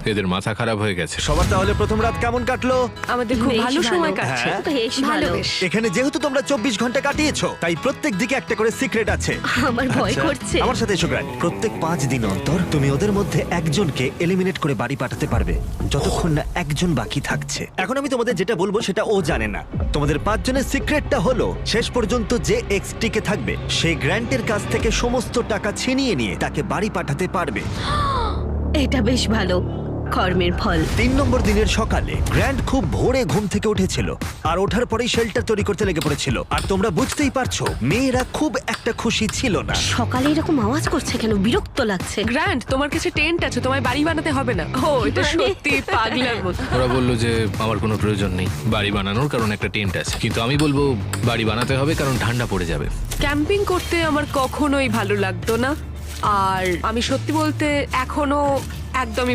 এদের মাথা খারাপ হয়ে গেছে। সবার তাহলে প্রথম রাত কেমন কাটলো? আমাদের খুব বেশ ভালো সময় ভালো। কাটছে। হ্যাঁ। বেশ ভালো ভালো। বেশ। এখানে যেহেতু তোমরা 24 ঘন্টা কাটিয়েছো তাই প্রত্যেক দিকে একটা করে সিক্রেট আছে। আমার ভয় আচ্ছা, করছে। আমার সাথে এসো গ্র্যান্ড। প্রত্যেক 5 দিন অন্তর তুমি ওদের মধ্যে একজনকে এলিমিনেট করে বাড়ি পাঠাতে পারবে যতক্ষণ না একজন বাকি থাকছে। এখন আমি তোমাদের যেটা বলবো সেটা ও জানে না। তোমাদের 5 জনের সিক্রেটটা হলো শেষ পর্যন্ত যে এক্স টিকে থাকবে সে গ্র্যান্টের কাছ থেকে সমস্ত টাকা ছিনিয়ে নিয়ে তাকে বাড়ি পাঠাতে পারবে। এটা বেশ ভালো কর্মের ফল। 3 নম্বর দিনের সকালে গ্র্যান্ড খুব ভোরে ঘুম থেকে উঠেছিল আর ওঠার পরেই শেল্টার তৈরি করতে লেগে পড়েছিল। আর তোমরা বুঝতেই পারছো মেয়েরা খুব একটা খুশি ছিল না। সকালে এরকম আওয়াজ করছে কেন? বিরক্ত লাগছে। গ্র্যান্ড, তোমার কাছে টেন্ট আছে, তোমায় বাড়ি বানাতে হবে না। ও এটা সত্যি পাগলার মতো। ওরা বললো যে আমার কোনো প্রয়োজন নেই বাড়ি বানানোর, কারণ একটা টেন্ট আছে। কিন্তু আমি বলবো বাড়ি বানাতে হবে কারণ ঠান্ডা পড়ে যাবে। ক্যাম্পিং করতে আমার কখনোই ভালো লাগতো না, আর আমি সত্যি বলতে এখনো একদমই